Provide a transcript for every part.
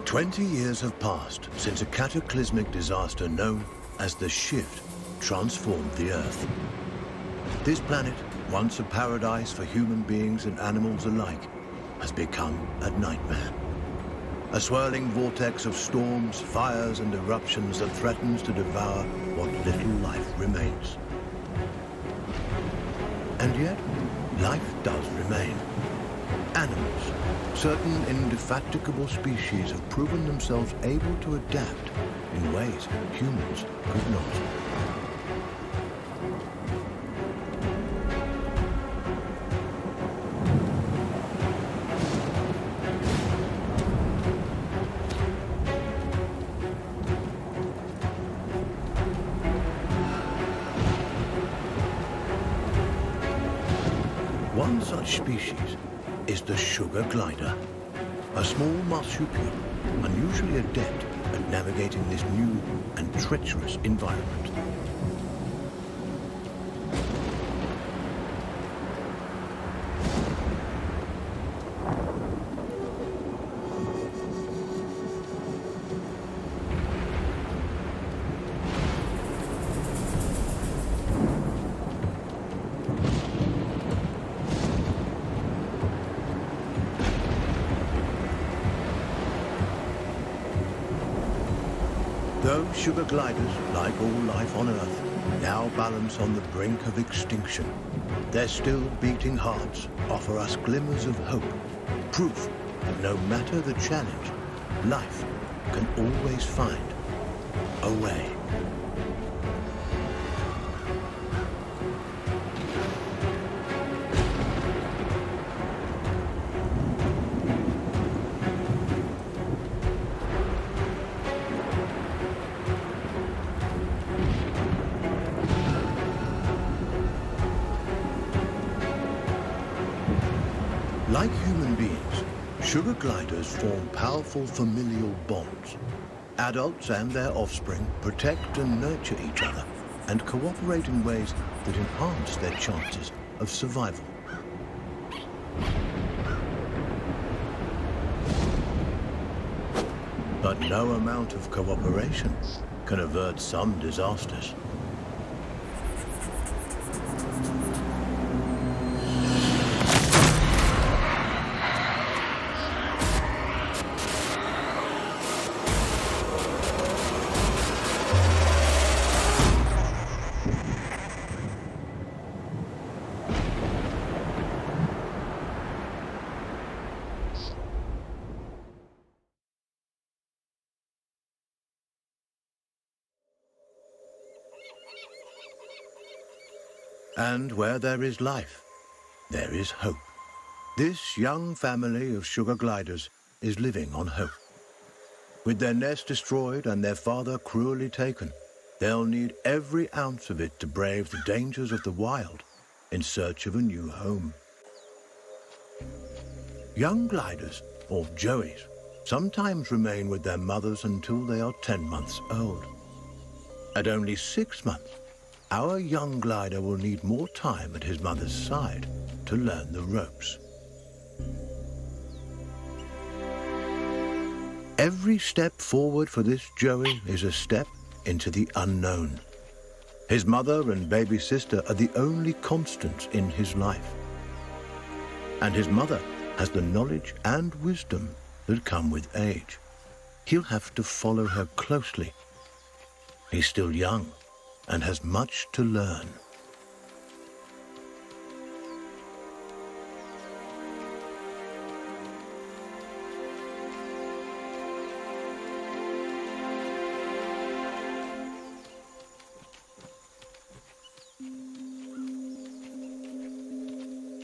20 years have passed since a cataclysmic disaster known as the Shift transformed the Earth. This planet, once a paradise for human beings and animals alike, has become a nightmare. A swirling vortex of storms, fires, and eruptions that threatens to devour what little life remains. And yet, life does remain. Animals, certain indefatigable species have proven themselves able to adapt in ways humans could not. One such species is the sugar glider, a small marsupial unusually adept at navigating this new and treacherous environment. Though sugar gliders, like all life on Earth, now balance on the brink of extinction, their still beating hearts offer us glimmers of hope, proof that no matter the challenge, life can always find a way. Like human beings, sugar gliders form powerful familial bonds. Adults and their offspring protect and nurture each other and cooperate in ways that enhance their chances of survival. But no amount of cooperation can avert some disasters. And where there is life, there is hope. This young family of sugar gliders is living on hope. With their nest destroyed and their father cruelly taken, they'll need every ounce of it to brave the dangers of the wild in search of a new home. Young gliders, or joeys, sometimes remain with their mothers until they are 10 months old. At only 6 months, our young glider will need more time at his mother's side to learn the ropes. Every step forward for this joey is a step into the unknown. His mother and baby sister are the only constants in his life. And his mother has the knowledge and wisdom that come with age. He'll have to follow her closely. He's still young and has much to learn.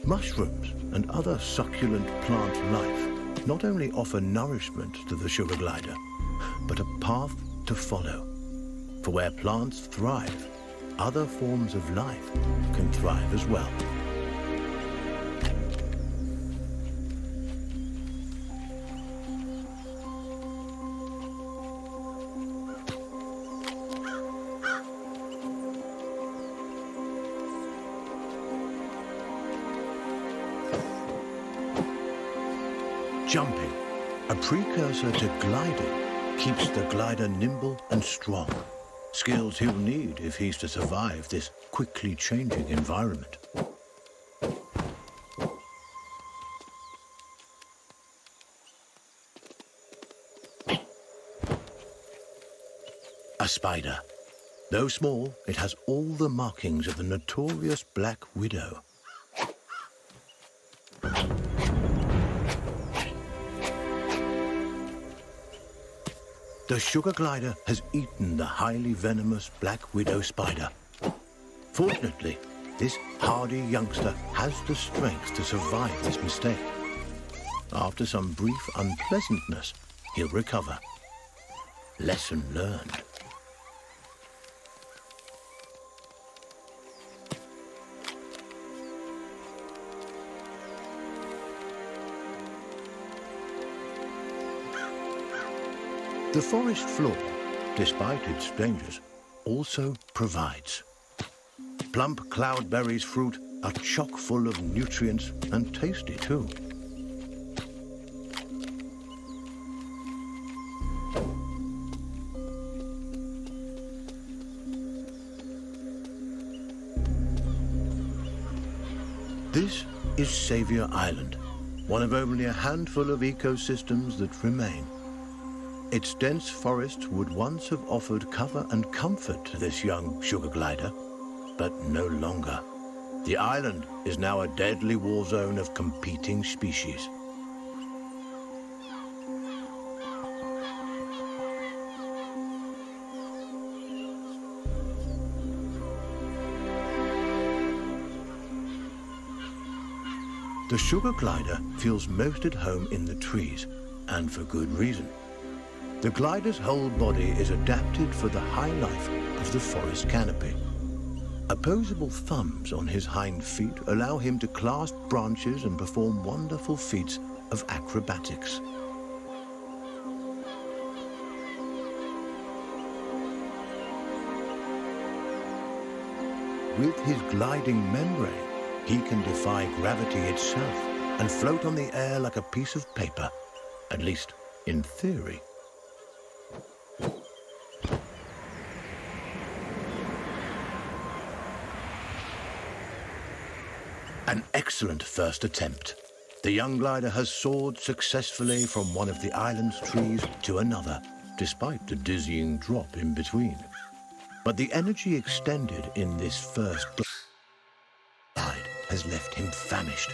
Mushrooms and other succulent plant life not only offer nourishment to the sugar glider, but a path to follow. For where plants thrive, other forms of life can thrive as well. Jumping, A precursor to gliding keeps the glider nimble and strong, skills he'll need if he's to survive this quickly changing environment. A spider. Though small, it has all the markings of the notorious Black Widow. The sugar glider has eaten the highly venomous Black Widow spider. Fortunately, this hardy youngster has the strength to survive this mistake. After some brief unpleasantness, he'll recover. Lesson learned. The forest floor, despite its dangers, also provides. Plump cloudberries fruit are chock full of nutrients and tasty too. This is Saviour Island, one of only a handful of ecosystems that remain. Its dense forests would once have offered cover and comfort to this young sugar glider, but no longer. The island is now a deadly war zone of competing species. The sugar glider feels most at home in the trees, and for good reason. The glider's whole body is adapted for the high life of the forest canopy. Opposable thumbs on his hind feet allow him to clasp branches and perform wonderful feats of acrobatics. With his gliding membrane, he can defy gravity itself and float on the air like a piece of paper, at least in theory. An excellent first attempt. The young glider has soared successfully from one of the island's trees to another, despite the dizzying drop in between. But the energy extended in this first glide has left him famished.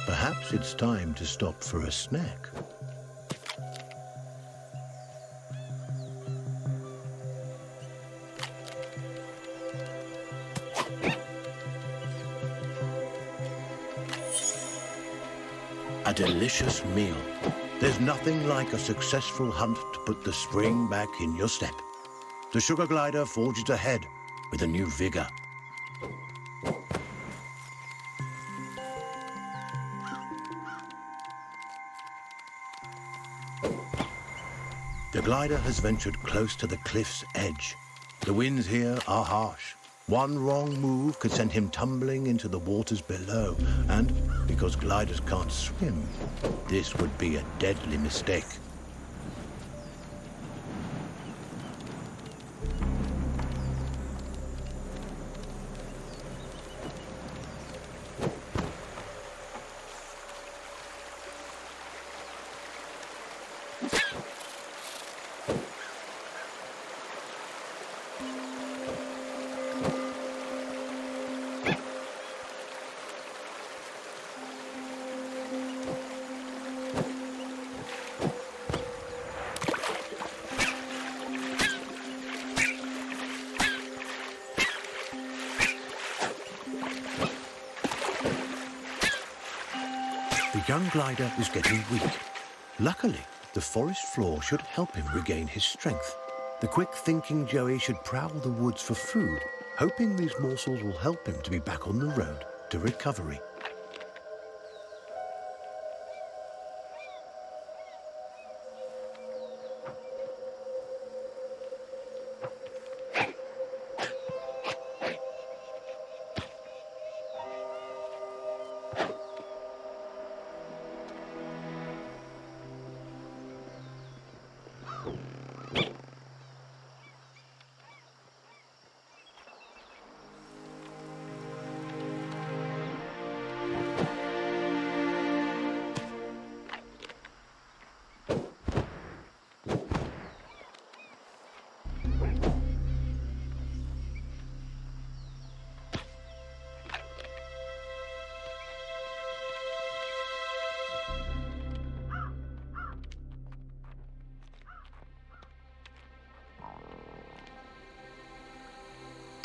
Perhaps it's time to stop for a snack. A delicious meal. There's nothing like a successful hunt to put the spring back in your step. The sugar glider forges ahead with a new vigor. The glider has ventured close to the cliff's edge. The winds here are harsh. One wrong move could send him tumbling into the waters below, and because gliders can't swim, this would be a deadly mistake. The young glider is getting weak. Luckily, the forest floor should help him regain his strength. The quick-thinking Joey should prowl the woods for food, hoping these morsels will help him to be back on the road to recovery.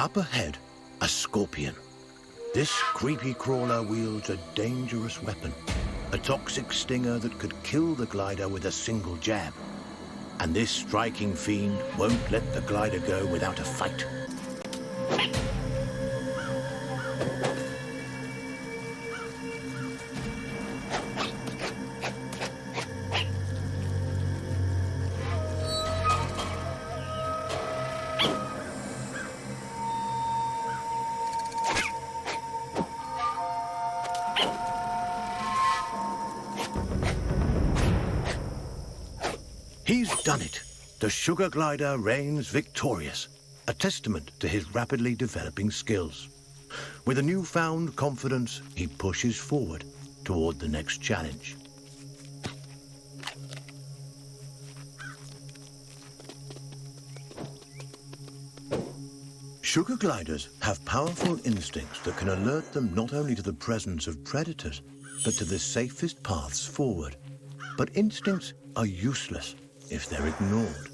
Up ahead, a scorpion. This creepy crawler wields a dangerous weapon, a toxic stinger that could kill the glider with a single jab. And this striking fiend won't let the glider go without a fight. He's done it. The sugar glider reigns victorious, a testament to his rapidly developing skills. With a newfound confidence, he pushes forward toward the next challenge. Sugar gliders have powerful instincts that can alert them not only to the presence of predators, but to the safest paths forward. But instincts are useless if they're ignored.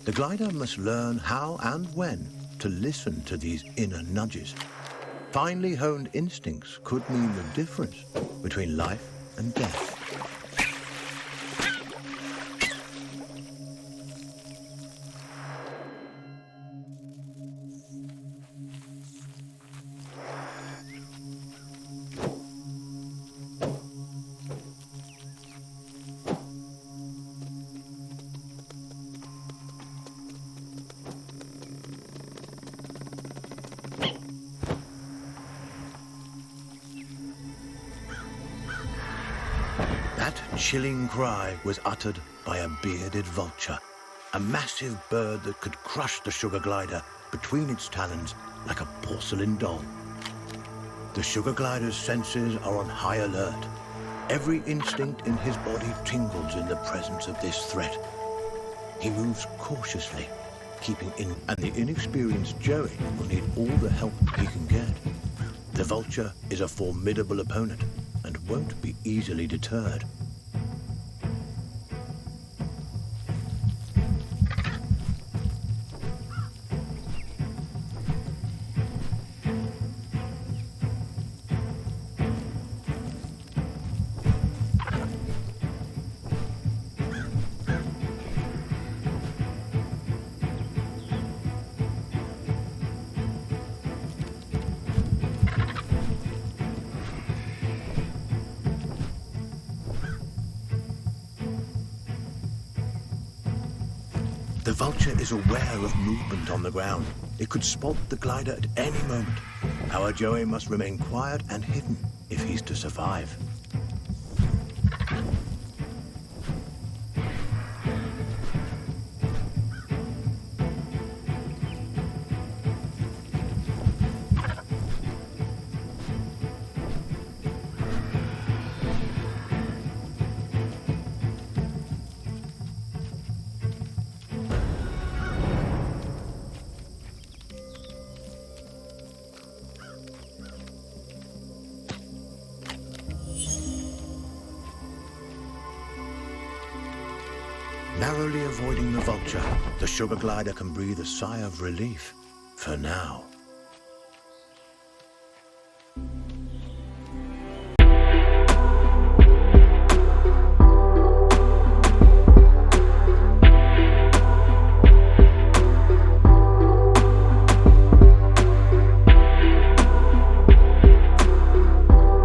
The glider must learn how and when to listen to these inner nudges. Finely honed instincts could mean the difference between life and death. That chilling cry was uttered by a bearded vulture, a massive bird that could crush the sugar glider between its talons like a porcelain doll. The sugar glider's senses are on high alert. Every instinct in his body tingles in the presence of this threat. He moves cautiously, keeping in, and the inexperienced Joey will need all the help he can get. The vulture is a formidable opponent and won't be easily deterred. The vulture is aware of movement on the ground. It could spot the glider at any moment. Our Joey must remain quiet and hidden if he's to survive. Narrowly avoiding the vulture, the sugar glider can breathe a sigh of relief for now.